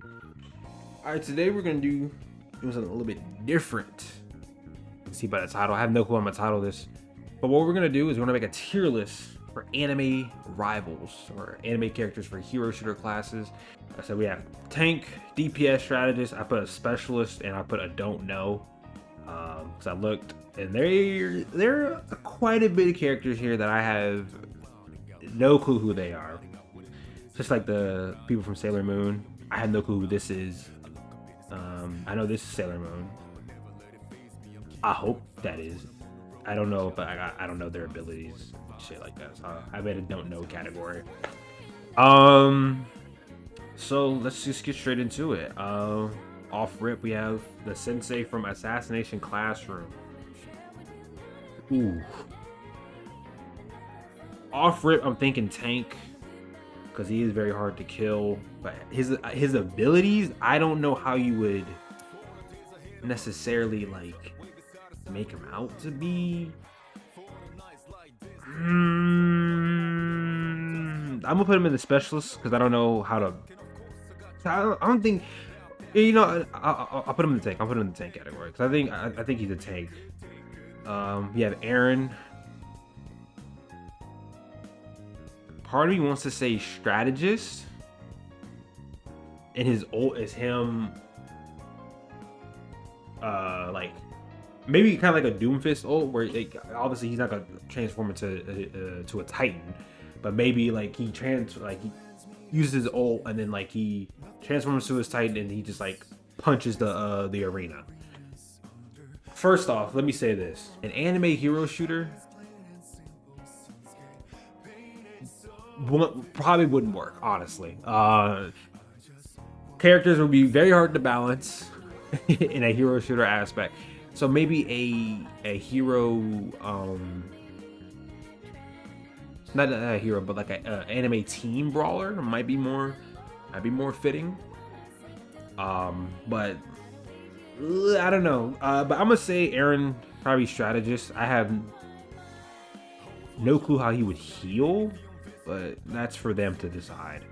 All right, today we're gonna do something a little bit different. You can see by the title, I have no clue on my title this, but what we're gonna do is we're gonna make a tier list for anime rivals or anime characters for hero shooter classes. So we have tank, DPS strategist. I put a specialist and I put a don't know. Because I looked and there are quite a bit of characters here that I have no clue who they are. Just like the people from Sailor Moon, I have no clue who this is. I know this is Sailor Moon. I hope that is. I don't know, but I don't know their abilities, shit like that. So I made a don't know category. So let's just get straight into it. Off rip, we have the sensei from Assassination Classroom. Ooh. Off rip, I'm thinking tank, because he is very hard to kill. But his abilities, I don't know how you would necessarily like make him out to be. I'm gonna put him in the specialist because I don't know how to. I don't think. You know, I'll put him in the tank. I'll put him in the tank category because I think he's a tank. We have Aaron. Part of me wants to say strategist, and his ult is him. Like maybe kind of like a Doomfist ult, where like, obviously he's not gonna transform into to a Titan, but maybe like he uses his ult and then like he transforms to his Titan and he just like punches the arena. First off, let me say this: an anime hero shooter probably wouldn't work, honestly. Characters would be very hard to balance in a hero shooter aspect. So maybe a hero, not a hero, but like a anime team brawler might be more fitting. But I don't know. But I'm gonna say Aaron, probably strategist. I have no clue how he would heal, but that's for them to decide.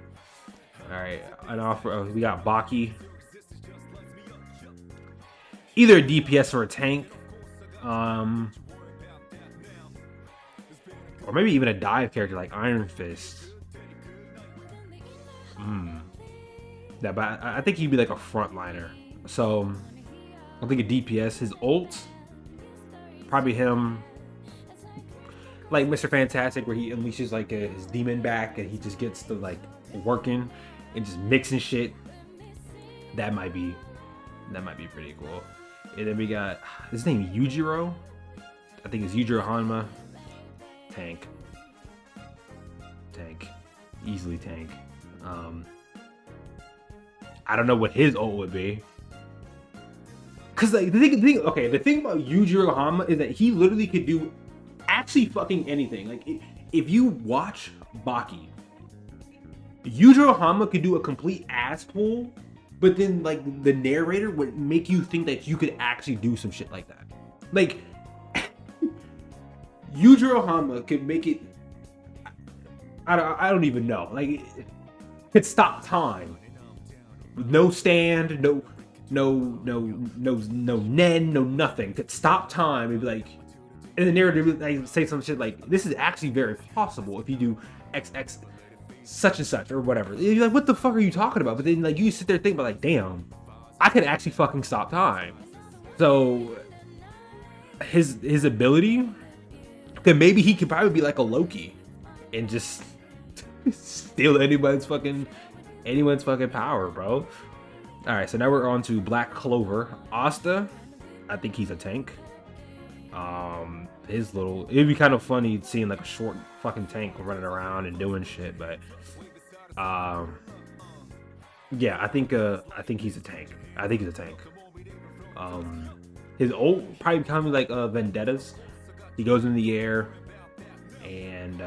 All right, and offer we got Baki. Either a DPS or a tank, or maybe even a dive character like Iron Fist. Yeah, but I think he'd be like a frontliner. So I think a DPS. His ult, probably him, like Mr. Fantastic, where he unleashes like his demon back and he just gets to like working and just mixing shit. That might be pretty cool. And then we got his name Yujiro. I think it's Yujiro Hanma. Tank. Easily tank. I don't know what his ult would be. Cause like the thing about Yujiro Hanma is that he literally could do actually fucking anything. Like if you watch Baki, Yujiro Hanma could do a complete ass pull, but then like the narrator would make you think that you could actually do some shit like that. Like Yujiro Hanma could make it. I don't even know. Like it could stop time. No stand, no Nen, no nothing. Could stop time and be like, and the narrator would like, say some shit like, "This is actually very possible if you do XX such and such or whatever." You're like, "What the fuck are you talking about?" But then like you sit there thinking, like, "Damn, I could actually fucking stop time." So his ability, then maybe he could probably be like a Loki and just steal anyone's fucking power, bro. All right, so now we're on to Black Clover. Asta, I think he's a tank. It'd be kind of funny seeing like a short fucking tank running around and doing shit, but yeah, I think he's a tank. His ult probably kind of like Vendetta's. He goes in the air and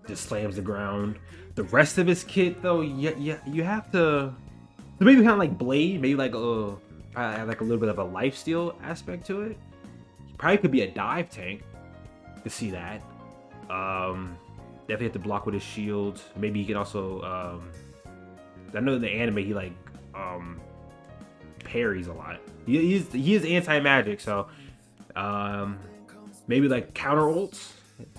just slams the ground. The rest of his kit, though, yeah, you have to. So maybe kind of like Blade, maybe like have like a little bit of a lifesteal aspect to it. He probably could be a dive tank. To see that, definitely have to block with his shield. Maybe he can also I know in the anime he like parries a lot. He is anti-magic, so maybe like counter ults.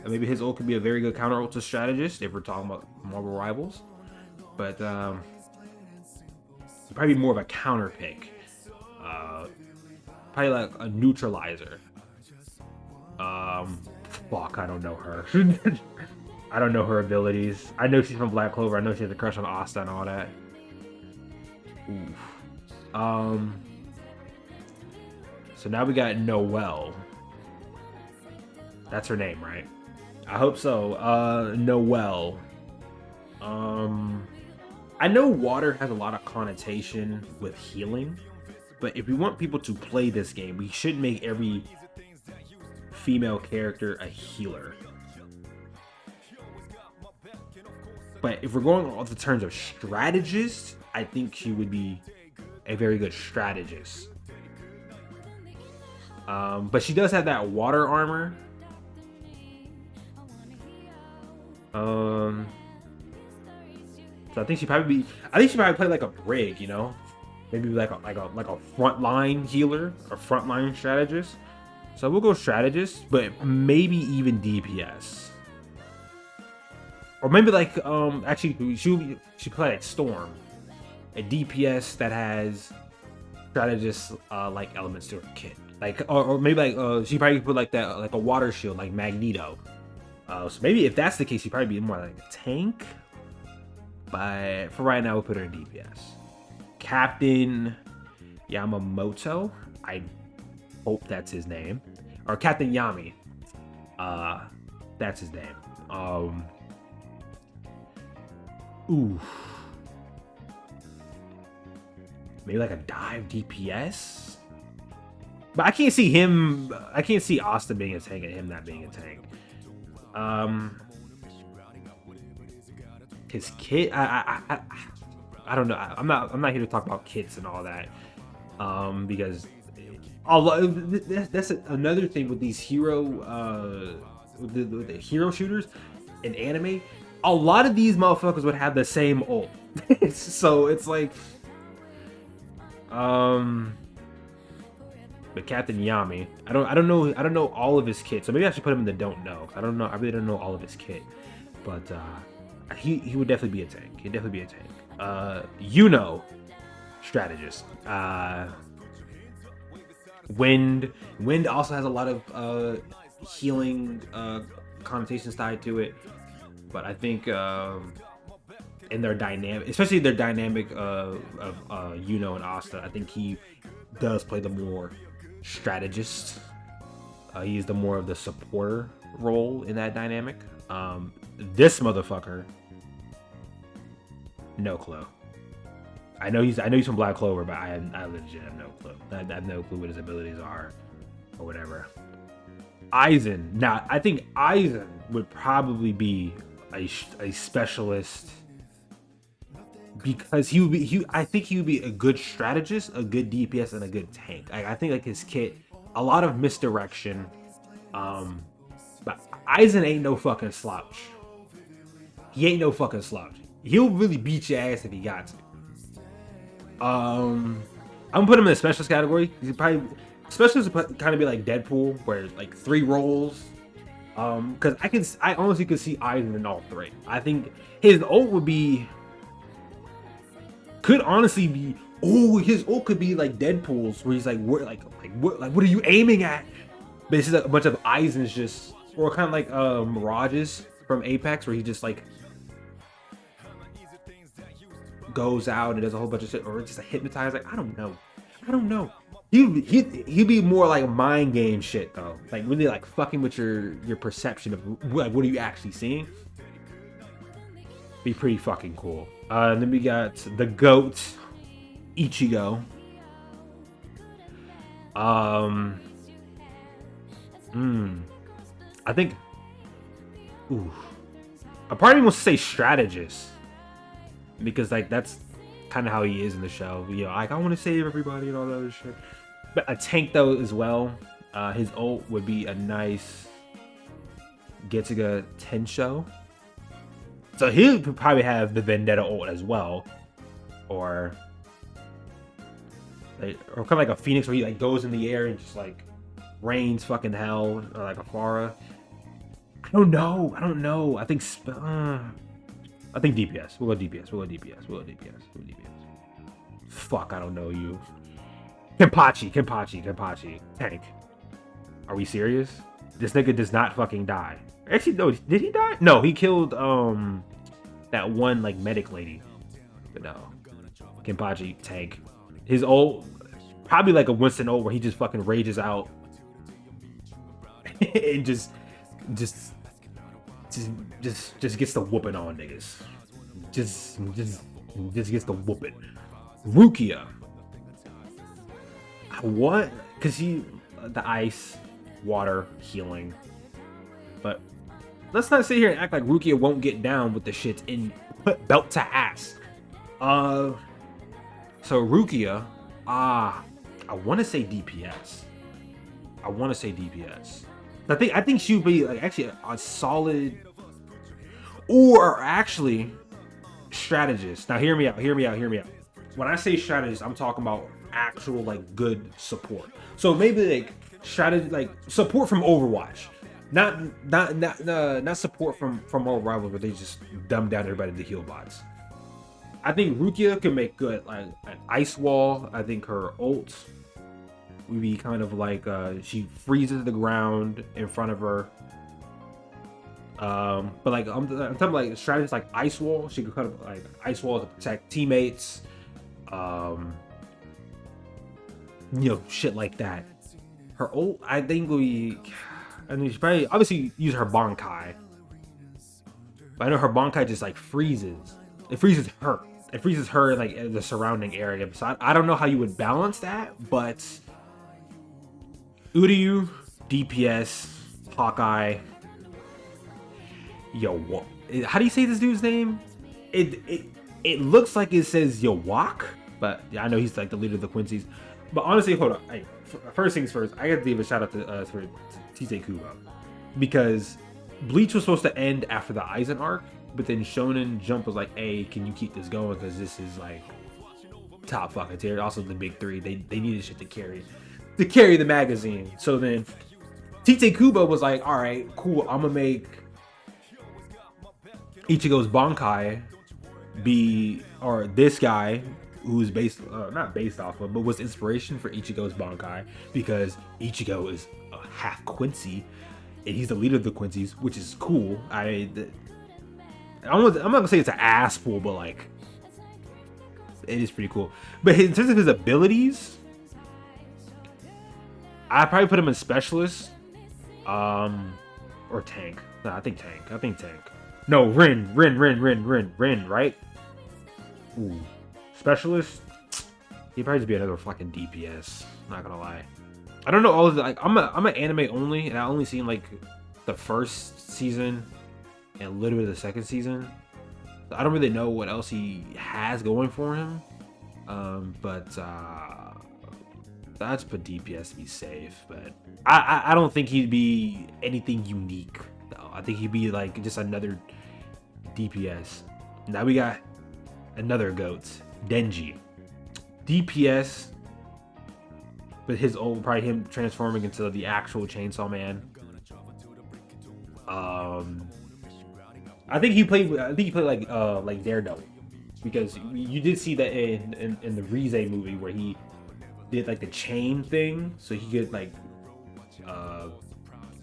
Maybe his ult could be a very good counter ult to strategist if we're talking about Marvel Rivals. But probably more of a counter pick. Probably like a neutralizer. Fuck, I don't know her. I don't know her abilities. I know she's from Black Clover. I know she has a crush on Asta and all that. Oof. So now we got Noelle. That's her name, right? I hope so. Noelle. I know water has a lot of connotation with healing, but if we want people to play this game, we should make every female character a healer. But if we're going off the terms of strategist, I think she would be a very good strategist. But she does have that water armor. So I think she probably play like a Brig, you know, maybe like a frontline healer, a frontline strategist. So we'll go strategist, but maybe even DPS, or maybe like actually she play like Storm, a DPS that has strategist like elements to her kit, like or maybe like she probably put like that like a water shield like Magneto. So maybe if that's the case, she'd probably be more like a tank. But for right now, we'll put her in DPS. Captain Yamamoto. I hope that's his name. Or Captain Yami. That's his name. Ooh. Maybe like a dive DPS? But I can't see him. I can't see Asta being a tank and him not being a tank. His kit, I don't know. I'm not here to talk about kits and all that, because that's another thing with these hero, with the hero shooters in anime. A lot of these motherfuckers would have the same ult, so it's like, but Captain Yami, I don't know all of his kit, so maybe I should put him in the don't know. I really don't know all of his kit, but he would definitely be a tank. He'd definitely be a tank. Strategist. Wind also has a lot of healing connotations tied to it, but I think in their dynamic, especially their dynamic of Yuno and Asta, I think he does play the more strategist. He's the more of the supporter role in that dynamic. This motherfucker, no clue. I know he's from Black Clover, but I legit have no clue. I have no clue what his abilities are or whatever. Aizen. Now, I think Aizen would probably be a specialist, because I think he would be a good strategist, a good DPS, and a good tank. I think like his kit, a lot of misdirection. But Aizen ain't no fucking slouch. He ain't no fucking slouch. He'll really beat your ass if he got to. I'm gonna put him in the specialist category. He's probably specialist would kind of be like Deadpool, where like 3 roles. Because I honestly could see Aizen in all 3. I think his ult could honestly be. Oh, his ult could be like Deadpool's, where he's like, what are you aiming at? But it's just a bunch of Aizen's just, or kind of like Mirage's from Apex, where he just like goes out and does a whole bunch of shit, or just like hypnotized. Like I don't know. He'd be more like mind game shit though, like really like fucking with your perception of like what are you actually seeing. Be pretty fucking cool. And then we got the GOAT, Ichigo. I think, a part of me wants to say strategist, because like that's kind of how he is in the show. You know, like I want to save everybody and all that other shit. But a tank though as well. His ult would be a nice Getsuga Tensho. So he'll probably have the Vendetta ult as well. or kind of like a phoenix where he like goes in the air and just like rains fucking hell, or like a Pharah. I don't know. I think DPS. We'll go DPS. Fuck, I don't know you. Kenpachi. Tank. Are we serious? This nigga does not fucking die. Actually, no. Did he die? No, he killed that one like medic lady. But no. Kenpachi, tank. His ult, probably like a Winston ult where he just fucking rages out and just gets the whooping on niggas. Just gets the whooping. Rukia. What? Cause the ice, water, healing. But let's not sit here and act like Rukia won't get down with the shit in belt to ass. So Rukia, I want to say DPS. I think she would be like actually a solid, or actually strategist. Now hear me out. When I say strategist, I'm talking about actual like good support. So maybe like strategy, like support from Overwatch, not support from all rivals where they just dumb down everybody to heal bots. I think Rukia can make good like an ice wall. I think her ult would be kind of like she freezes the ground in front of her. But like I'm talking like strategies like ice wall. She could kind of like ice wall to protect teammates. Shit like that. Her ult, I think she probably obviously use her Bankai. But I know her Bankai just like freezes. It freezes her. It freezes her like the surrounding area. So I don't know how you would balance that, but Uryu, DPS, Hawkeye. Yo, what? How do you say this dude's name? It looks like it says Yawak, but I know he's like the leader of the Quincy's. But honestly, hold on. Hey, first things first, I got to give a shout out to for TJ Kubo, because Bleach was supposed to end after the Aizen arc, but then Shonen Jump was like, "Hey, can you keep this going? Because this is like top fucking tier." Also, the big three, they needed shit to carry the magazine. So then TJ Kubo was like, "All right, cool. I'm gonna make Ichigo's Bankai be, or this guy who's not based off of, but was inspiration for Ichigo's Bankai, because Ichigo is a half Quincy and he's the leader of the Quincy's, which is cool. I'm not gonna say it's an ass pull, but like it is pretty cool. But in terms of his abilities, I'd probably put him in specialist, or tank. No, I think tank. No, Rin, right? Ooh. Specialist? He'd probably just be another fucking DPS. Not gonna lie. I don't know all of the, like, I'm an anime only, and I only seen like the first season and a little bit of the second season. So I don't really know what else he has going for him. But that's put DPS to be safe. But I don't think he'd be anything unique though. I think he'd be like just another DPS. Now we got another goat, Denji. DPS, but his old, probably him transforming into the actual Chainsaw Man. I think he played like Daredevil, because you did see that in the Rize movie where he did like the chain thing, so he could like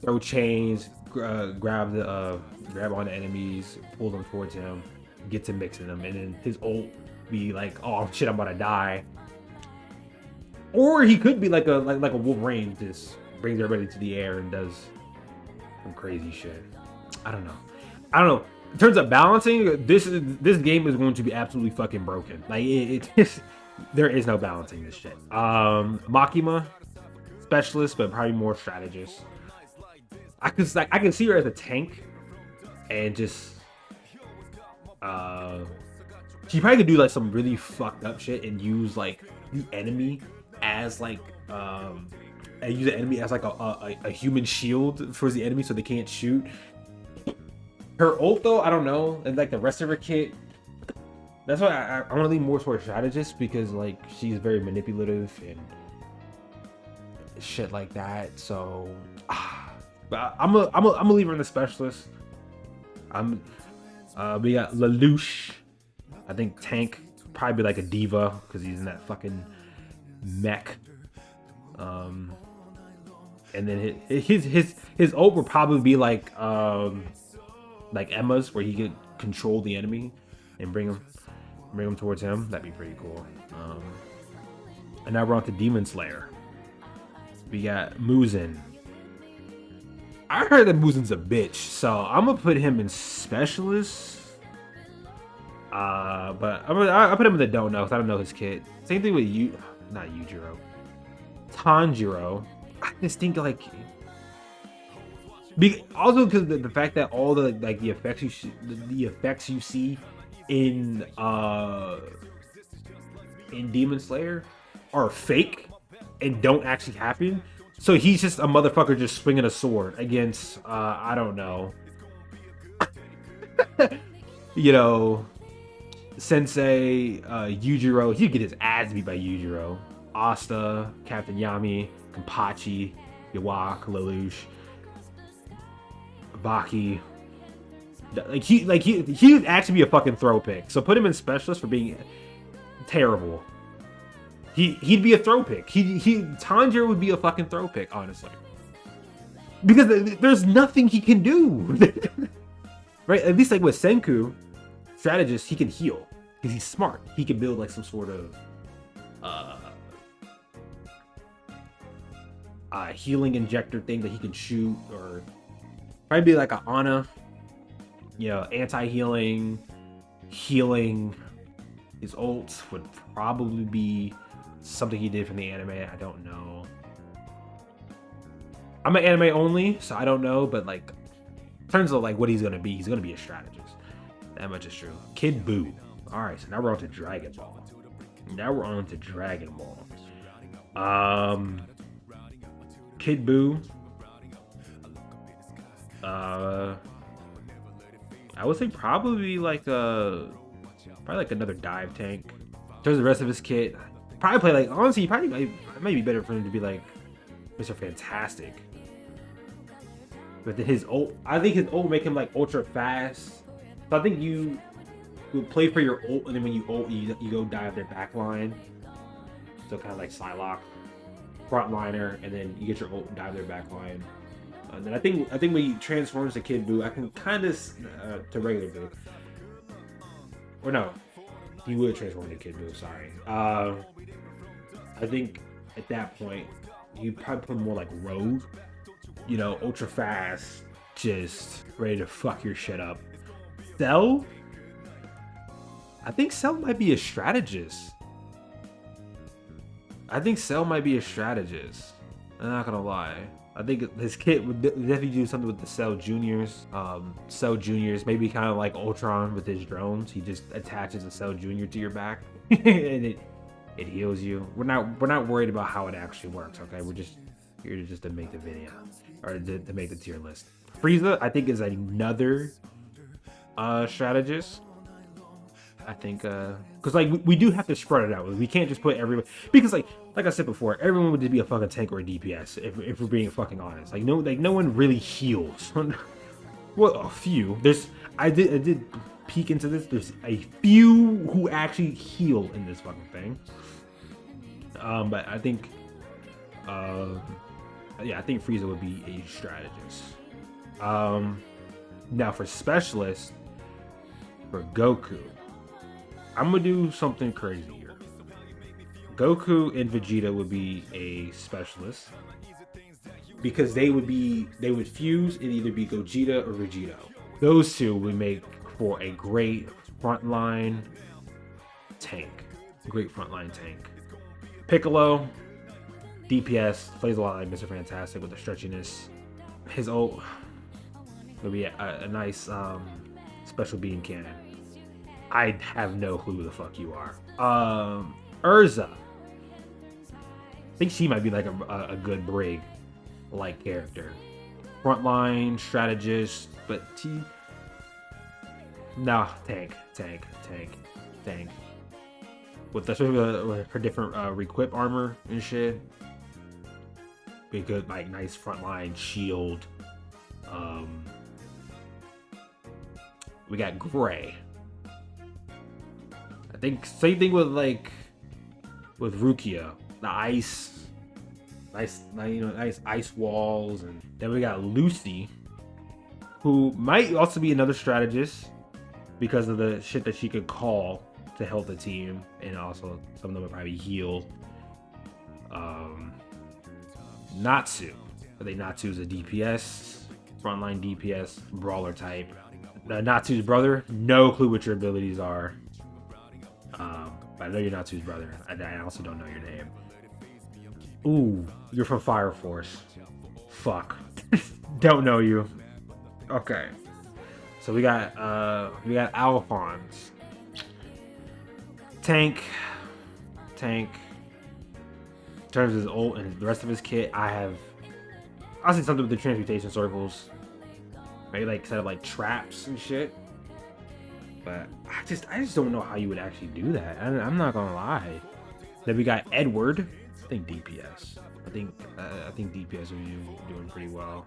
throw chains, grab onto enemies, pull them towards him, get to mixing them, and then his ult be like, oh shit, I'm about to die. Or he could be like a Wolverine, just brings everybody to the air and does some crazy shit. I don't know. In terms of balancing, this game is going to be absolutely fucking broken. Like there is no balancing this shit. Makima, specialist, but probably more strategist. I can see her as a tank, and just she probably could do like some really fucked up shit and use like the enemy as like use the enemy as like a human shield for the enemy so they can't shoot. Her ult though, I don't know, and like the rest of her kit, That's why I want to lean more towards strategist, because like she's very manipulative and shit like that. So, but I'm gonna leave her in the specialist. We got Lelouch. I think tank, probably be like a diva because he's in that fucking mech. And then his ult would probably be like Emma's, where he could control the enemy and bring him towards him. That'd be pretty cool. And now we're on to Demon Slayer. We got Muzin. I heard that Muzin's a bitch, so I'm gonna put him in specialist. But I put him in the don't know, because I don't know his kit. Same thing with not Yujiro, Tanjiro. I just think like, also because the fact that all the like the effects you see in Demon Slayer are fake and don't actually happen. So he's just a motherfucker just swinging a sword against I don't know, you know, Sensei Yujiro. He'd get his ass beat by Yujiro. Asta, Captain Yami, Kenpachi, Yawak, Lelouch, Baki. He would actually be a fucking throw pick. So put him in specialist for being terrible. He'd be a throw pick. Tanjiro would be a fucking throw pick, honestly, because there's nothing he can do. Right? At least like with Senku, strategist, he can heal because he's smart. He can build like some sort of healing injector thing that he can shoot, or probably be like a Ana, you know, anti-healing, healing. His ult would probably be something he did from the anime. I don't know. I'm an anime only, so I don't know, but like in terms of like what he's gonna be a strategist. That much is true. Kid Buu. Alright, so now we're on to Dragon Ball. Kid Buu. I would say probably like another dive tank. In terms of the rest of his kit, probably play like, honestly, it might be better for him to be like Mr. Fantastic. But then I think his ult make him like ultra fast. So I think you play for your ult, and then when you ult, you go dive their back line. So kind of like Psylocke, frontliner, and then you get your ult and dive their back line. And then I think when he transforms to Kid Buu, I can kind of to regular Buu. Or no, he would transform to Kid Buu. Sorry. I think at that point you probably put him more like Rogue. You know, ultra fast, just ready to fuck your shit up. Cell? I think Cell might be a strategist. I'm not gonna lie. I think his kit would definitely do something with the Cell Juniors. Cell Juniors, maybe kind of like Ultron with his drones. He just attaches a Cell Junior to your back, and it heals you. We're not worried about how it actually works. Okay, we're just here to make the video, or to make the tier list. Frieza, I think, is another strategist. I think because like we do have to spread it out. We can't just put everyone, because like I said before, everyone would just be a fucking tank or a DPS if we're being fucking honest. Like no one really heals. Well, a few. I did peek into this. There's a few who actually heal in this fucking thing. But I think I think Frieza would be a strategist. Now for specialist, for Goku, I'm gonna do something crazy here. Goku and Vegeta would be a specialist, because they would fuse and either be Gogeta or Vegito. Those two would make for a great frontline tank. Piccolo, DPS, plays a lot like Mr. Fantastic with the stretchiness. His ult would be a nice special beam cannon. I have no clue who the fuck you are. Urza. I think she might be like a good Brig like character. Frontline strategist, but tank. tank. With her different requip armor and shit. Be a good, like, nice frontline shield. We got Gray. I think same thing with Rukia. The ice, nice ice walls, and then we got Lucy, who might also be another strategist because of the shit that she could call to help the team, and also some of them would probably heal. Natsu. I think Natsu is a DPS, frontline DPS, brawler type. Natsu's brother, no clue what your abilities are. But I know you're Natsu's brother. I also don't know your name. Ooh, you're from Fire Force. Fuck. Don't know you. Okay. So we got Alphonse. Tank. In terms of his ult and the rest of his kit, I'll say something with the transmutation circles. Maybe like set up like traps and shit. But I just don't know how you would actually do that. I'm not gonna lie. Then we got Edward. I think DPS. I think DPS would be doing pretty well.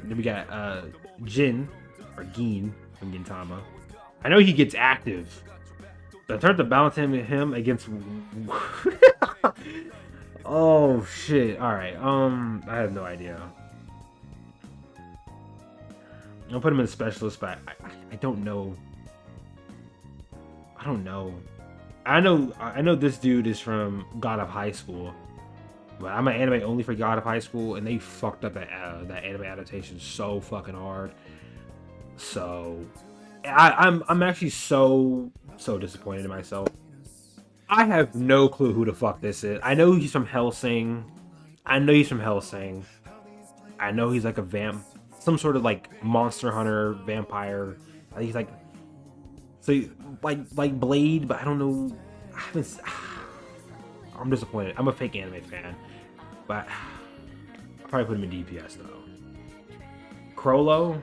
And then we got Jin or Geen from Gintama. I know he gets active. But in terms of balancing him against oh shit. Alright. I have no idea. I'll put him in specialist, but I don't know. I don't know. I know this dude is from God of High School, but I'm an anime only for God of High School, and they fucked up that anime adaptation so fucking hard. So I'm actually so disappointed in myself. I have no clue who the fuck this is. I know he's from Hellsing. I know he's like a some sort of like monster hunter, vampire. I think he's like, so like Blade, but I don't know. I'm disappointed. I'm a fake anime fan, but I'll probably put him in DPS though. Crollo,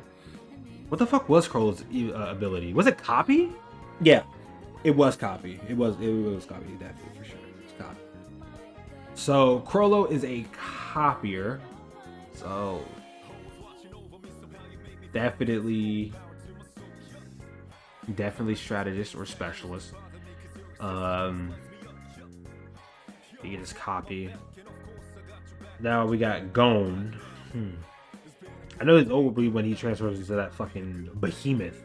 what the fuck was Crollo's ability? Was it copy? Yeah, it was copy. It was copy, definitely for sure. It's copy. So Crollo is a copier. So definitely strategist or specialist. You get his copy. Now we got Gon. I know it's over when he transfers into that fucking behemoth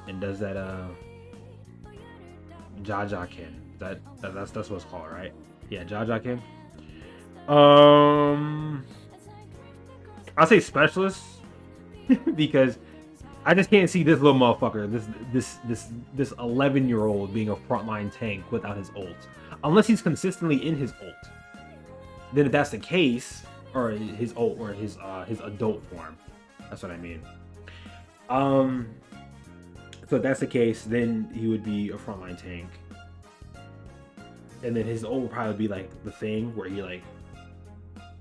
and does that Jajakin. That's what it's called, right? Yeah, Jajakin. I'll say specialist because I just can't see this little motherfucker, this 11-year-old being a frontline tank without his ult, unless he's consistently in his ult. Then if that's the case, or his ult or his adult form, that's what I mean. So if that's the case, then he would be a frontline tank, and then his ult would probably be like the thing where he like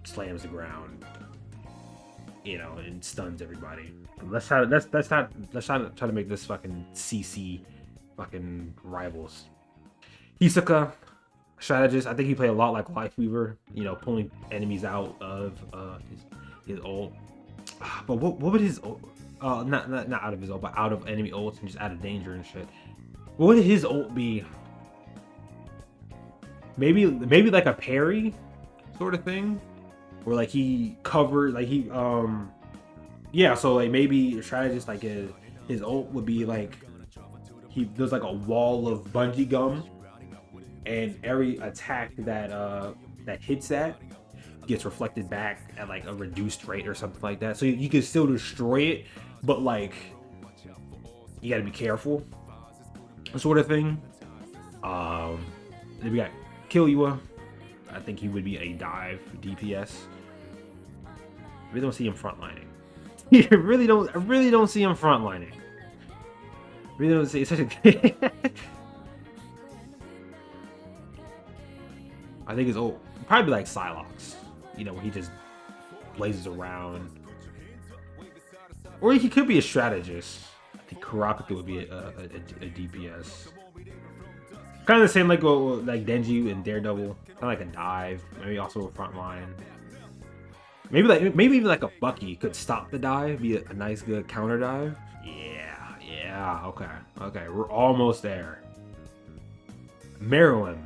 slams the ground, you know, and stuns everybody. Let's try to make this fucking CC fucking rivals. Hisoka, strategist. I think he played a lot like Lifeweaver, you know, pulling enemies out of his ult. But what would his ult? Not out of his ult, but out of enemy ults and just out of danger and shit. What would his ult be? Maybe like a parry sort of thing, where like he covered, like he yeah, so like maybe a strategist, like his ult would be like there's like a wall of bungee gum, and every attack that hits that gets reflected back at like a reduced rate or something like that. So you can still destroy it, but like you gotta be careful, sort of thing. Then we got Killua. I think he would be a dive DPS. I really don't see him frontlining. I really don't see him frontlining. Really don't see such a. I think his ult probably like Psylocke, you know, where he just blazes around. Or he could be a strategist. I think Kurapika would be a DPS. Kind of the same like Denji and Daredevil. Kind of like a dive, maybe also a front line. Maybe even like a Bucky could stop the dive, be a nice good counter dive. Yeah, okay, we're almost there. Maryland.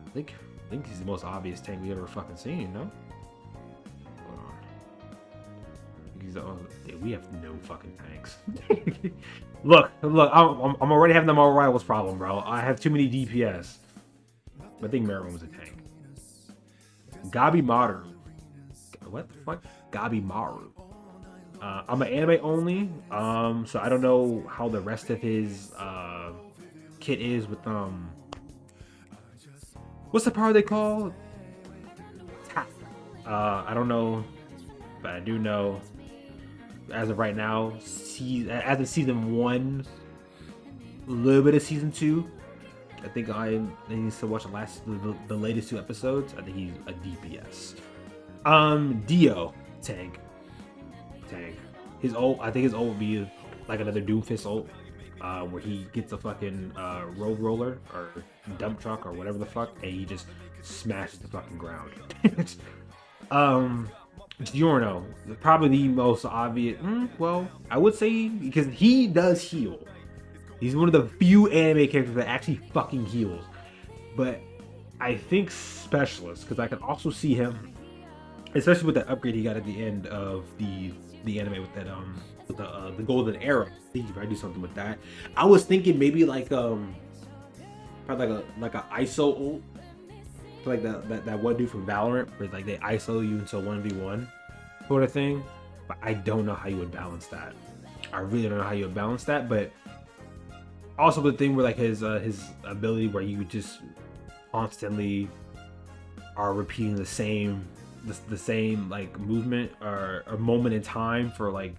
I think he's the most obvious tank we ever fucking seen, no? Hold on. Dude, we have no fucking tanks. look, I'm already having the Marvel Rivals problem, bro. I have too many DPS. I think Maryland was a tank. Gabi Maru. What the fuck? Gabi Maru. I'm an anime only, so I don't know how the rest of his kit is with what's the power they call? I don't know, but I do know as of right now, as of season 1, a little bit of season 2. I think I need to watch the latest 2 episodes. I think he's a DPS. Dio tank. His ult, I think his ult would be like another Doomfist ult, where he gets a fucking road roller or dump truck or whatever the fuck, and he just smashes the fucking ground. Giorno, probably the most obvious. Well, I would say because he does heal. He's one of the few anime characters that actually fucking heals. But I think Specialist, because I can also see him, especially with that upgrade he got at the end of the anime with that with the golden arrow. I think he probably do something with that. I was thinking maybe like probably like a ISO ult, like that one dude from Valorant, where like they ISO you into 1v1 sort of thing. But I don't know how you would balance that. I really don't know how you would balance that, but also the thing where like his ability where you just constantly are repeating the same like movement or moment in time for like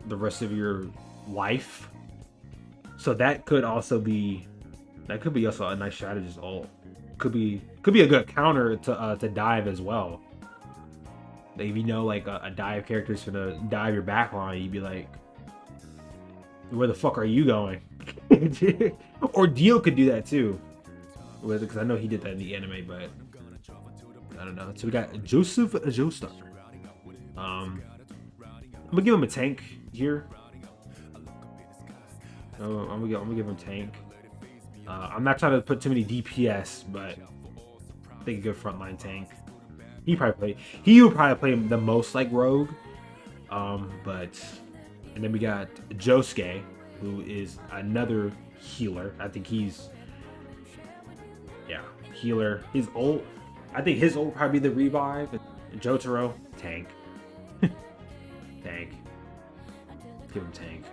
the rest of your life. So that could be also a nice strategist ult. Could be a good counter to dive as well. Like if you know like a dive character is gonna dive your back line, you'd be like, where the fuck are you going? Or Dio could do that too, because I know he did that in the anime, but I don't know. So we got Joseph Joestar. I'm gonna give him a tank here. I'm gonna give him tank. I'm not trying to put too many DPS, but I think a good frontline tank. He would probably play the most like rogue. And then we got Josuke, who is another healer. I think he's healer. His ult, I think his ult would probably be the revive. Jotaro, tank. Tank. Give him tank.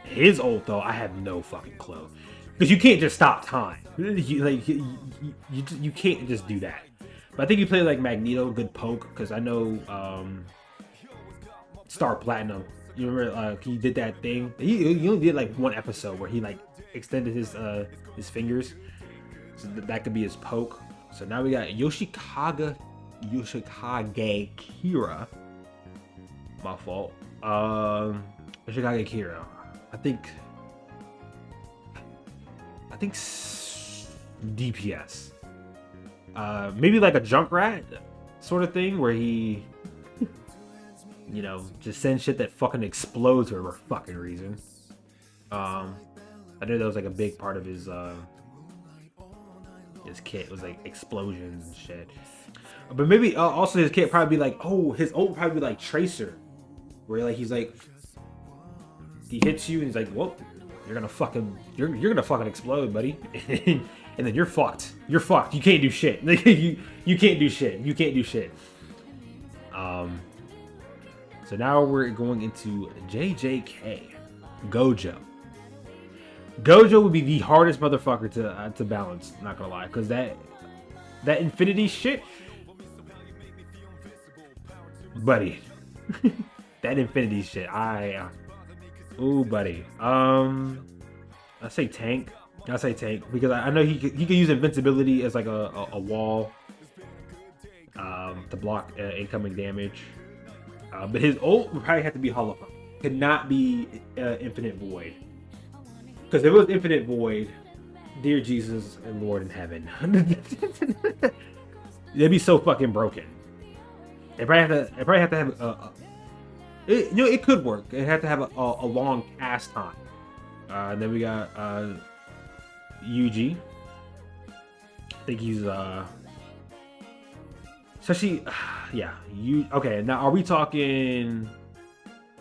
His ult though, I have no fucking clue. Because you can't just stop time. You can't just do that. But I think you play like Magneto, good poke, because I know Star Platinum. You remember he did that thing. He only did like one episode where he like extended his fingers. So that could be his poke. So now we got Yoshikage Kira. My fault. Yoshikage Kira. I think DPS. Maybe like a Junkrat sort of thing where he, just sends shit that fucking explodes for a fucking reason. I know that was like a big part of his kit was like explosions and shit. But maybe also his kit probably be like, his ult probably be like Tracer, where like he's like, he hits you and he's like, whoa, you're gonna fucking explode, buddy. And then you're fucked. You're fucked. You can't do shit. you can't do shit. You can't do shit. So now we're going into JJK. Gojo. Gojo would be the hardest motherfucker to balance, not gonna lie, because that infinity shit, buddy. That infinity shit, ooh, buddy. I say tank because I know he could use invincibility as like a wall to block incoming damage. But his ult would probably have to be Hollow. Could not be Infinite Void. Because if it was Infinite Void, Dear Jesus and Lord in heaven. They'd be so fucking broken. It probably have to have it could work. It had to have a long cast time. And then we got Yuji. I think he's especially yeah, you okay, now are we talking,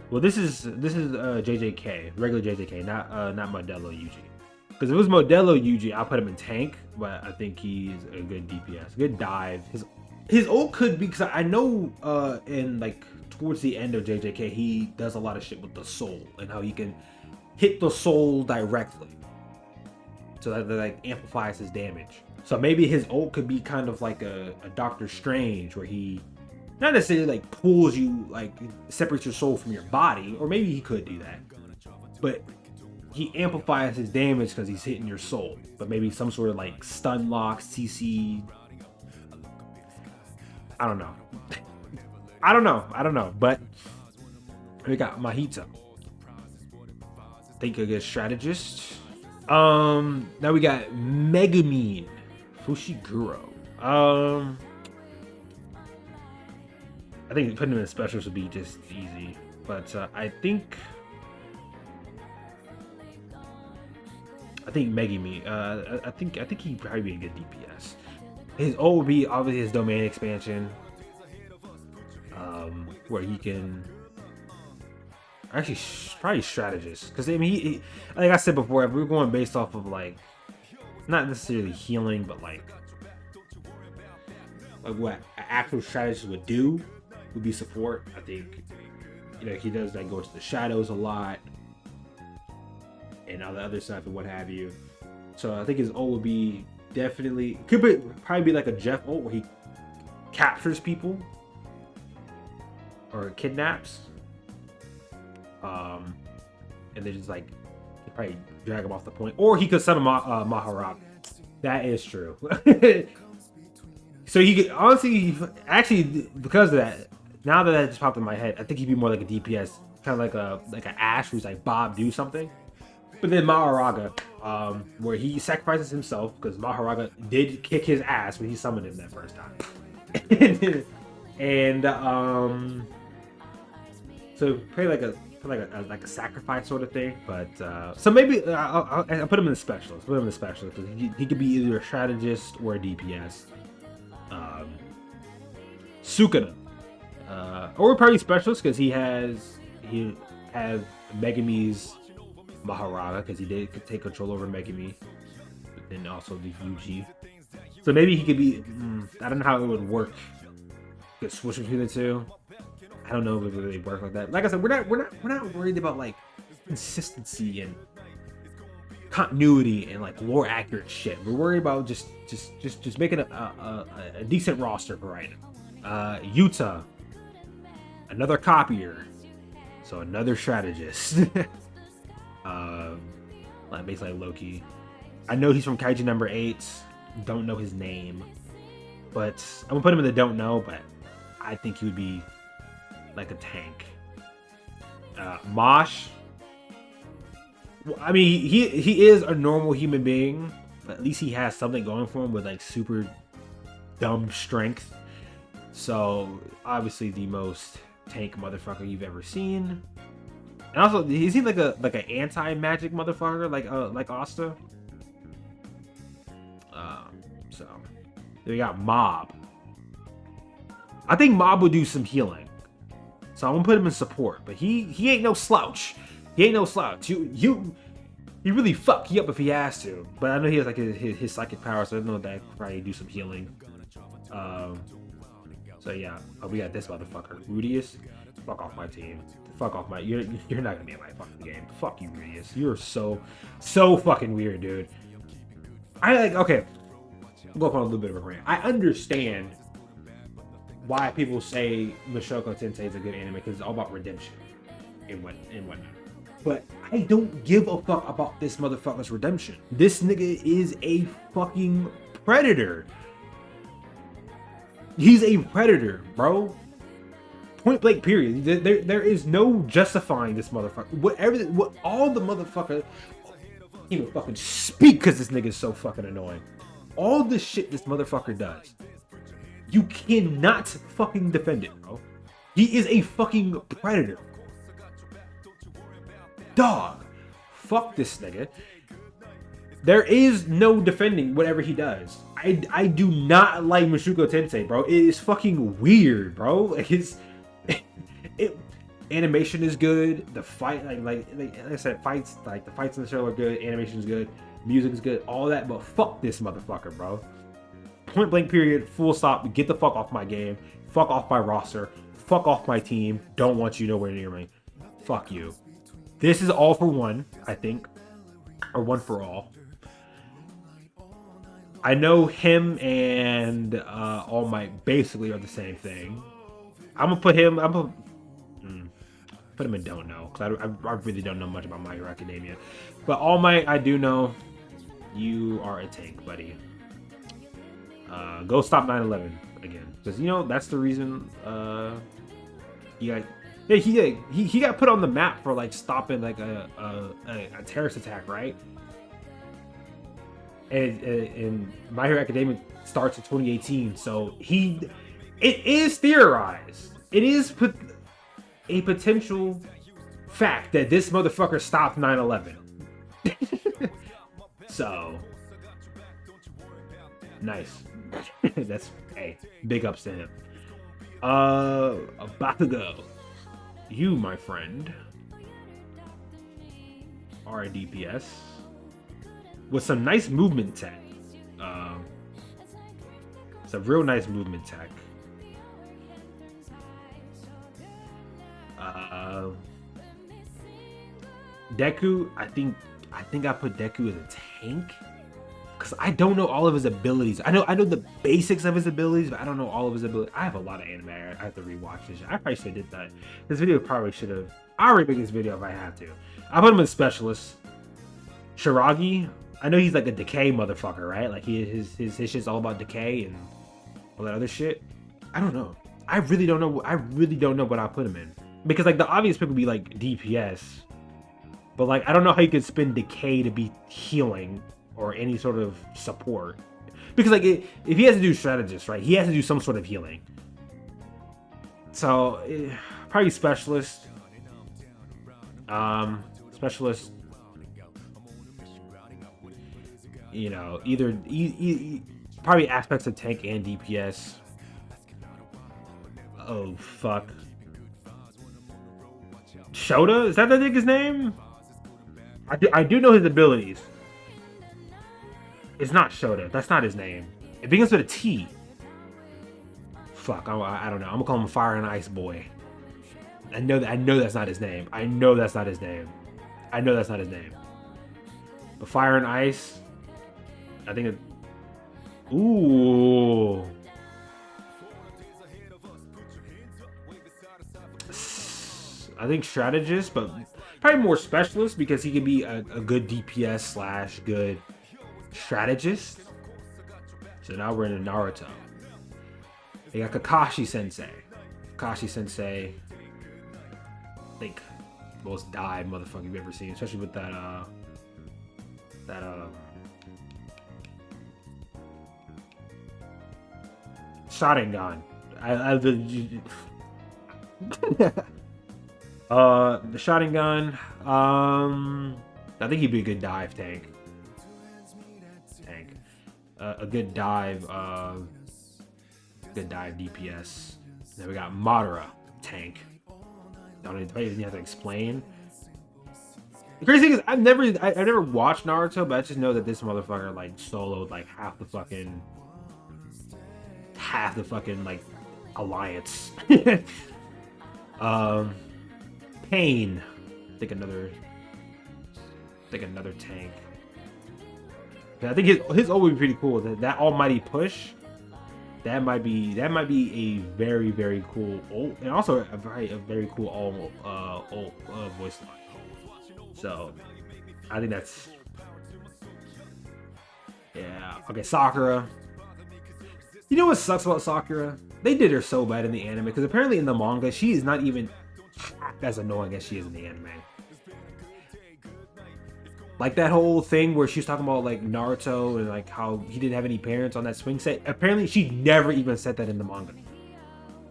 well this is JJK, regular JJK, not Modelo Yuji. Because if it was Modelo Yuji, I'll put him in tank, but I think he's a good DPS, good dive. His ult could be, because I know in like towards the end of JJK, he does a lot of shit with the soul and how he can hit the soul directly, so that like amplifies his damage. So maybe his ult could be kind of like a Doctor Strange, where he not necessarily like pulls you, like separates your soul from your body, or maybe he could do that, but he amplifies his damage because he's hitting your soul. But maybe some sort of like stun lock, CC. I don't know. I don't know. But we got Mahito. Think a good strategist. Now we got Megumin Fushiguro. I think putting him in specials would be just easy, but I think Megumin. I think he'd probably be a good DPS. His ult would be obviously his domain expansion, where he can actually probably strategist. Because I mean, he, like I said before, if we're going based off of like not necessarily healing, but like what an actual strategist would do would be support. I think, you know, he does that, goes to the shadows a lot and all the other stuff and what have you. So I think his ult would be definitely, probably be like a Jeff ult where he captures people or kidnaps, and then just like he probably drag him off the point, or he could summon Maharab. That is true. So he could honestly, actually, because of that, now that just popped in my head, I think he'd be more like a DPS, kind of like a Ash who's like Bob do something. But then Maharaga, where he sacrifices himself, because Maharaga did kick his ass when he summoned him that first time. and so probably like a sacrifice sort of thing. But so maybe I'll put him in the specialist. Put him in the specialist because he could be either a strategist or a DPS. Sukuna, or probably specialist because he has Megumi's Maharaga, because he did take control over Megumi, but then also the Yuji. So maybe he could be. I don't know how it would work. Could switch between the two. I don't know if it would really work like that. Like I said, we're not worried about like consistency and continuity and like lore accurate shit. We're worried about just making a decent roster for right now. Yuta, another copier, so another strategist. Like basically like Loki. I know he's from Kaiju number 8. Don't know his name, but I'm gonna put him in the don't know. But I think he would be like a tank. Mosh. I mean, he is a normal human being, but at least he has something going for him with like super dumb strength. So obviously the most tank motherfucker you've ever seen. And also, is he like an anti-magic motherfucker like Asta? So then we got Mob. I think Mob would do some healing, so I'm gonna put him in support. But he ain't no slouch. He ain't no slouch. He really fuck you up if he has to. But I know he has like his psychic power, so I know that could probably do some healing. So yeah, we got this motherfucker, Rudius. Fuck off my team. Fuck off my. You're not gonna be in my fucking game. Fuck you, Rudius. You're so fucking weird, dude. Okay. I'll go off on a little bit of a rant. I understand why people say Mushoku Tensei is a good anime because it's all about redemption and whatnot. But I don't give a fuck about this motherfucker's redemption. This nigga is a fucking predator. He's a predator, bro. Point blank, period. There is no justifying this motherfucker. What all the motherfucker, can't even fucking speak because this nigga is so fucking annoying. All the shit this motherfucker does, you cannot fucking defend it, bro. He is a fucking predator. Dog. Fuck this nigga. There is no defending whatever he does. I do not like Mushoku Tensei, bro. It is fucking weird, bro. Like animation is good. The fight, like I said, the fights in the show are good. Animation is good. Music is good. All that, but fuck this motherfucker, bro. Point blank period. Full stop. Get the fuck off my game. Fuck off my roster. Fuck off my team. Don't want you nowhere near me. Fuck you. This is all for one, I think, or one for all. I know him and All Might basically are the same thing. I'm gonna put him. Put him in don't know, because I really don't know much about My Hero Academia. But All Might, I do know. You are a tank, buddy. Go stop 9/11 again, because you know that's the reason. He got put on the map for like stopping like a terrorist attack, right? And My Hero Academia starts in 2018, so it is theorized. It is a potential fact that this motherfucker stopped 9/11. So nice. That's big ups to him. Bakugo, you, my friend, are a DPS with some nice movement tech. It's a real nice movement tech. Deku, I think I put Deku as a tank because I don't know all of his abilities. I know the basics of his abilities, but I don't know all of his abilities. I have a lot of anime. I have to rewatch this. I probably should have did that. This video probably should have. I already make this video if I have to. I put him as specialist. Shiragi, I know he's like a decay motherfucker, right? Like his shit's all about decay and all that other shit. I don't know. I really don't know. I really don't know what I put him in because like the obvious pick would be like DPS, but like I don't know how you could spin decay to be healing or any sort of support because like if he has to do strategist, right? He has to do some sort of healing. So probably specialist. Specialist. You know, either probably aspects of tank and DPS. Oh fuck. Shota? Is that nigga's name? I do know his abilities. It's not Shota. That's not his name. It begins with a T. Fuck. I don't know. I'm gonna call him Fire and Ice Boy. I know that's not his name. I know that's not his name. But Fire and Ice. I think it. Ooh. I think strategist, but probably more specialist because he could be a good DPS / good strategist. So now we're in Naruto. They got Kakashi Sensei. Kakashi Sensei. I think most dive motherfucker you've ever seen, especially with that Sharingan. The Sharingan. I think he'd be a good dive tank. A good dive. Good dive DPS. Then we got Madara tank. Don't even have to explain. The crazy thing is, I've never watched Naruto, but I just know that this motherfucker like soloed like half the fucking like alliance. Pain. I think another tank. I think his ult would be pretty cool. That almighty push. That might be a very, very cool ult, and also a very cool ult voice line. So I think that's okay. Sakura. You know what sucks about Sakura? They did her so bad in the anime because apparently in the manga she is not even as annoying as she is in the anime. Like that whole thing where she was talking about like Naruto and like how he didn't have any parents on that swing set. Apparently, she never even said that in the manga.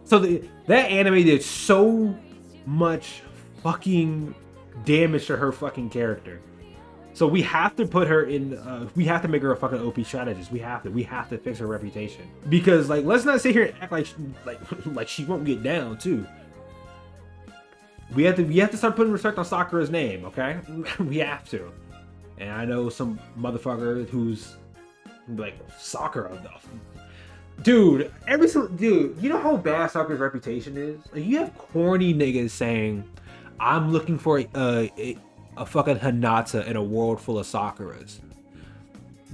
So that anime did so much fucking damage to her fucking character. So we have to put her in. We have to make her a fucking OP strategist. We have to. We have to fix her reputation because like let's not sit here and act like she won't get down too. We have to start putting respect on Sakura's name. Okay, we have to. And I know some motherfucker who's like Sakura, dude. Dude, you know how bad Sakura's reputation is. Like, you have corny niggas saying, "I'm looking for a fucking Hinata in a world full of Sakuras."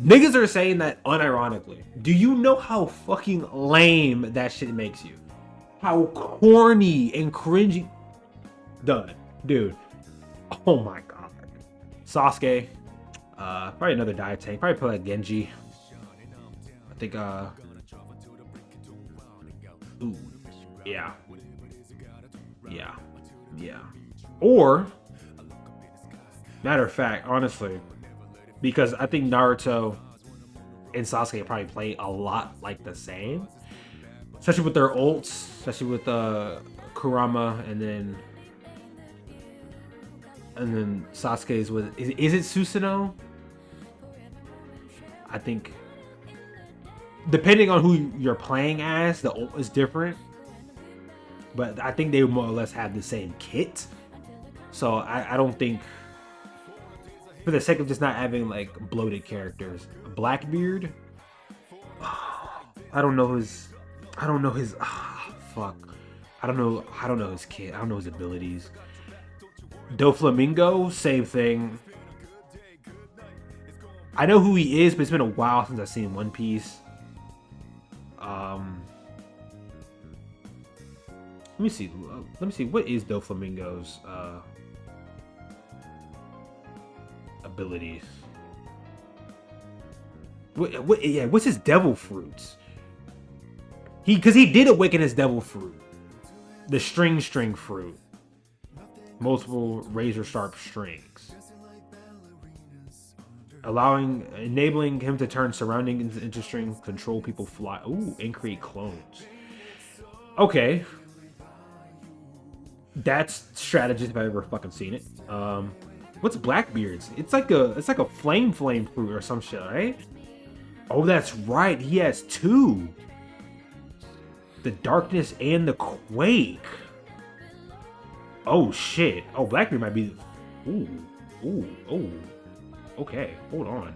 Niggas are saying that unironically. Do you know how fucking lame that shit makes you? How corny and cringy. Done, dude. Oh my god. Sasuke. Probably another dive tank. Probably play like Genji. I think, ooh, yeah. Yeah. Or, matter of fact, honestly, because I think Naruto and Sasuke probably play a lot like the same. Especially with their ults, especially with, Kurama, and then Sasuke's with, is it Susanoo? I think depending on who you're playing as, the ult is different. But I think they more or less have the same kit. So I don't think, for the sake of just not having like bloated characters, Blackbeard, I don't know his fuck. I don't know his kit. I don't know his abilities. Doflamingo, same thing. I know who he is, but it's been a while since I've seen One Piece. Let me see. What is Doflamingo's abilities? What's his devil fruits? Because he did awaken his devil fruit, the string fruit, multiple razor sharp strings, enabling him to turn surroundings into strings, control people, fly, and create clones. Okay, that's strategist if I've ever fucking seen it. What's Blackbeard's? It's like a flame fruit or some shit, right? Oh, that's right. He has two. The darkness and the quake. Oh shit. Oh, Blackbeard might be. Ooh. Okay, hold on.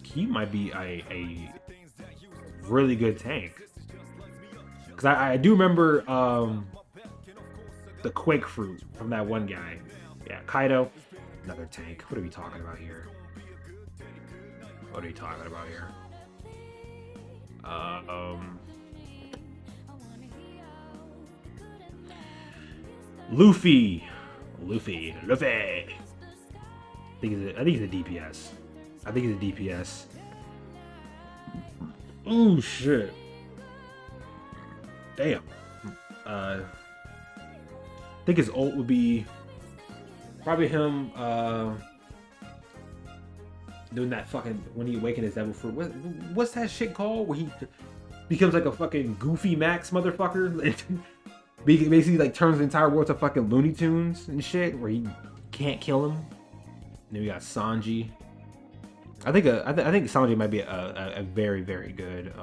He might be a really good tank. Because I do remember the Quake Fruit from that one guy. Yeah, Kaido, another tank. What are we talking about here? Luffy. I think he's a DPS. Oh shit. Damn. I think his ult would be probably him doing that fucking when he awakened his devil fruit. What's that shit called? Where he becomes like a fucking Goofy Max motherfucker. Basically like turns the entire world to fucking Looney Tunes and shit, where he can't kill him. And then we got Sanji. I think Sanji might be a very, very good.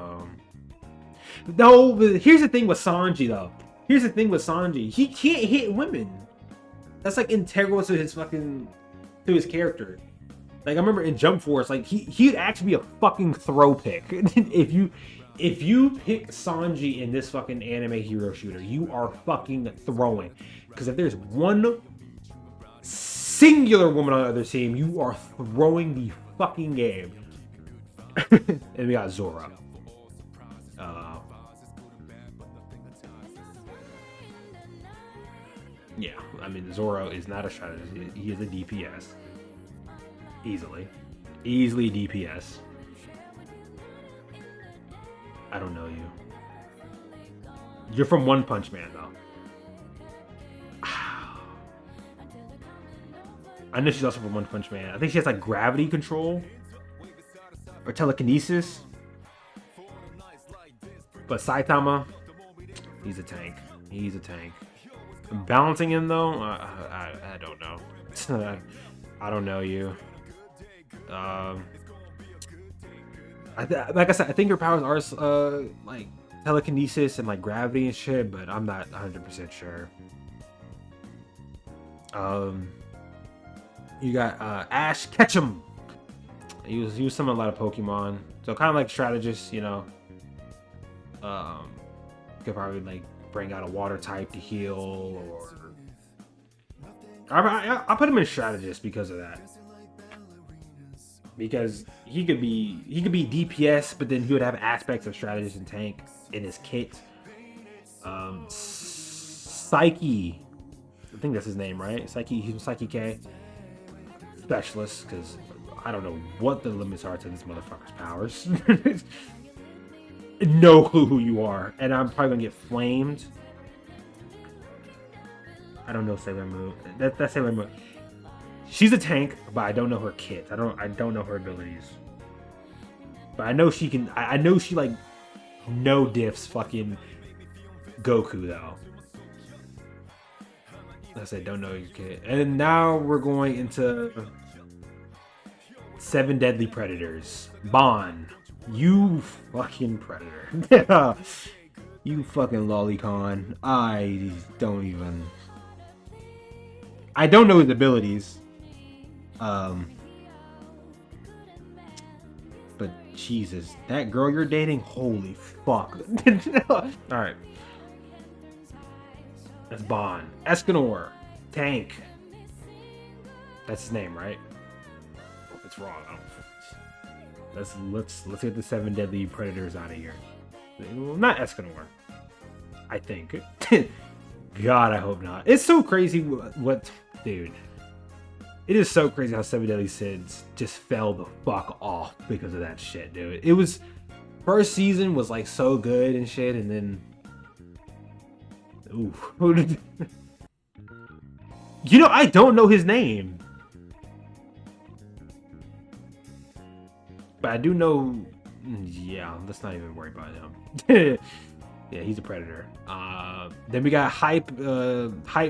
No, but here's the thing with Sanji though. He can't hit women. That's like integral to his character. Like I remember in Jump Force, like he'd actually be a fucking throw pick. If you pick Sanji in this fucking anime hero shooter, you are fucking throwing. Because if there's one singular woman on the other team, you are throwing the fucking game. And we got Zoro. Yeah, I mean Zoro is not a strategist. He is a DPS. Easily DPS. I don't know you. You're from One Punch Man, though. I know she's also from One Punch Man. I think she has like gravity control or telekinesis. But Saitama, he's a tank. He's a tank. Balancing him though, I don't know. I don't know you. Like I said, I think her powers are like telekinesis and like gravity and shit, but I'm not 100% sure. You got Ash Ketchum. He was summoning a lot of Pokemon, so kind of like strategist, you know. Could probably like bring out a water type to heal, or I put him in strategist because of that. Because he could be DPS, but then he would have aspects of strategist and tank in his kit. Psyche, I think that's his name, right? Psyche K. Specialist, because I don't know what the limits are to this motherfucker's powers. No clue who you are, and I'm probably gonna get flamed. I don't know Sailor Moon. That's Sailor Moon. She's a tank, but I don't know her kit. I don't know her abilities. But I know she can. I know she like no diffs fucking Goku though. I said don't know your kit. And now we're going into 7 Deadly Predators. Bon, you fucking predator. You fucking lolicon. I don't know his abilities. But Jesus, that girl you're dating, holy fuck. Alright. That's Bon. Escanor. Tank. That's his name, right? Oh, it's wrong. Let's get the 7 Deadly Predators out of here. Not Escanor. I think. God, I hope not. It's so crazy what dude. It is so crazy how 7 Deadly Sins just fell the fuck off because of that shit, dude. It was first season was like so good and shit, and then ooh. You know, I don't know his name. But I do know, yeah, let's not even worry about him. Yeah, he's a predator. Then we got hype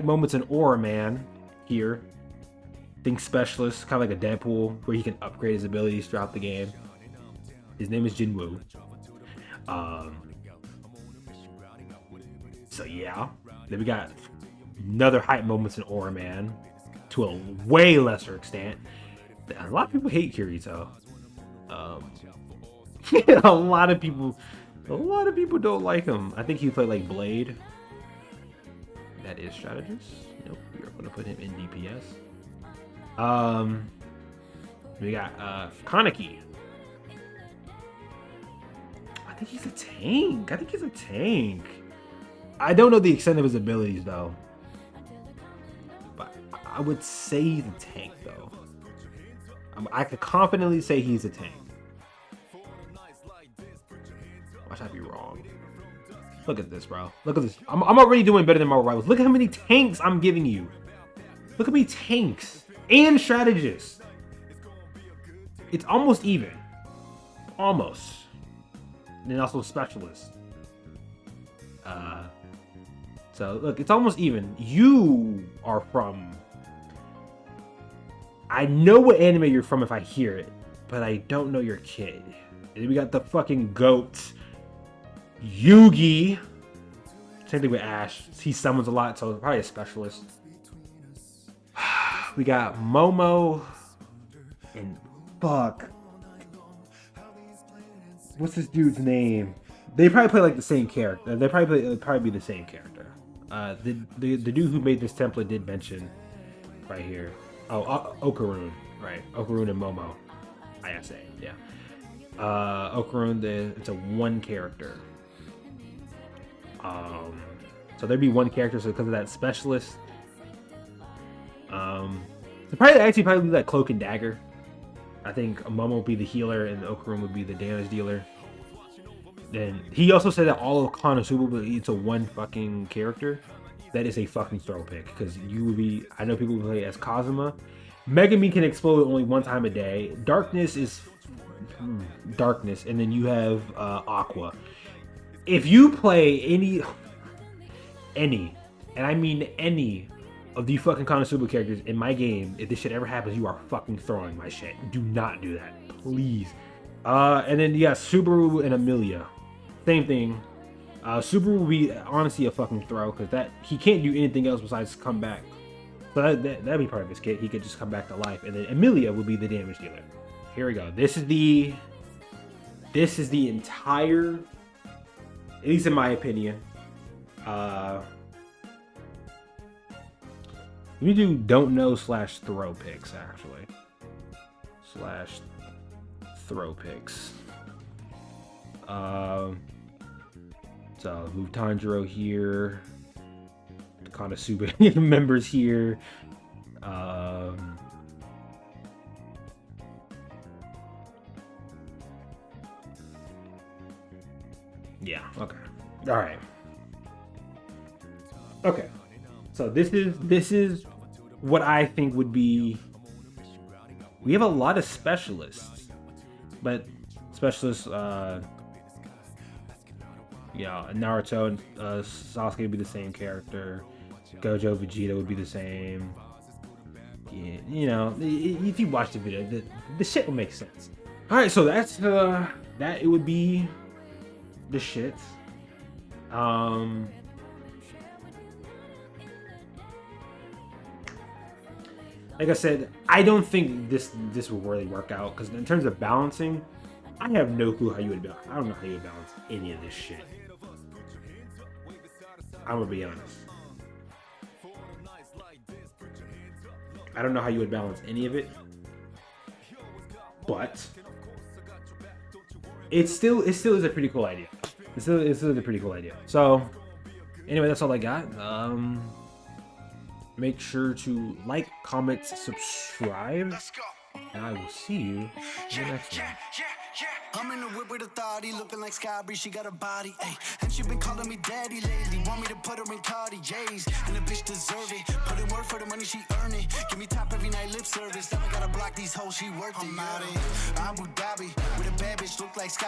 moments in Aura Man here. Think specialist, kind of like a Deadpool, where he can upgrade his abilities throughout the game. His name is Jinwoo. So yeah, then we got another hype moments in Aura Man, to a way lesser extent. A lot of people hate Kirito. A lot of people don't like him. I think he played like Blade. That is strategist. Nope, we are gonna put him in DPS. We got Kaneki. I think he's a tank. I don't know the extent of his abilities though, but I would say he's a tank though. I could confidently say he's a tank. Watch I be wrong. Look at this, bro. Look at this. I'm already doing better than my rivals. Look at how many tanks I'm giving you. Look at me tanks and strategists. It's almost even. Almost. And then also specialists. So look, it's almost even. You are from. I know what anime you're from if I hear it, but I don't know your kid. And we got the fucking goat, Yugi. Same thing with Ash. He summons a lot, so probably a specialist. We got Momo and fuck. What's this dude's name? They probably play like the same character. They probably be the same character. The dude who made this template did mention right here. Oh, Okarun, right? Okarun and Momo. ISA, yeah. Okarun, it's a one character. So there'd be one character, so because of that specialist. So probably like Cloak and Dagger. I think Momo would be the healer and Okarun would be the damage dealer. then he also said that all of Konosuba will lead to one fucking character. That is a fucking throw pick because you would be. I know people play as Kazuma. Megami can explode only one time a day. Darkness is darkness, and then you have Aqua. If you play any, and I mean any of the fucking Konosuba characters in my game, if this shit ever happens, you are fucking throwing my shit. Do not do that, please. And then yeah, Subaru and Amelia, same thing. Subaru will be honestly a fucking throw because that he can't do anything else besides come back. So that'd be part of his kit. He could just come back to life, and then Amelia will be the damage dealer. Here we go. This is the entire, at least in my opinion. Let me do don't know / throw picks actually. / throw picks. So move Tanjiro here. Konosuba members here. Yeah, okay. Alright. Okay. So this is what I think would be. We have a lot of specialists. But specialists Naruto and Sasuke would be the same character. Gojo Vegeta would be the same. Yeah, you know, if you watch the video, the shit will make sense. All right, so that's that. It would be the shit. Like I said, I don't think this will really work out because in terms of balancing, I have no clue how you would balance. I don't know how you would balance any of this shit. I'm gonna be honest. I don't know how you would balance any of it, but it still is a pretty cool idea. It still is a pretty cool idea. So anyway, that's all I got. Make sure to like, comment, subscribe, and I will see you in the next one. I'm in the whip with authority, looking like Sky Bree, she got a body, ayy. And she been calling me daddy lately, want me to put her in Cartier's, and the bitch deserve it. Put in work for the money, she earn it. Give me top every night, lip service. Now I gotta block these hoes, she worth it. I'm out in Abu Dhabi with a bad bitch, look like Sky.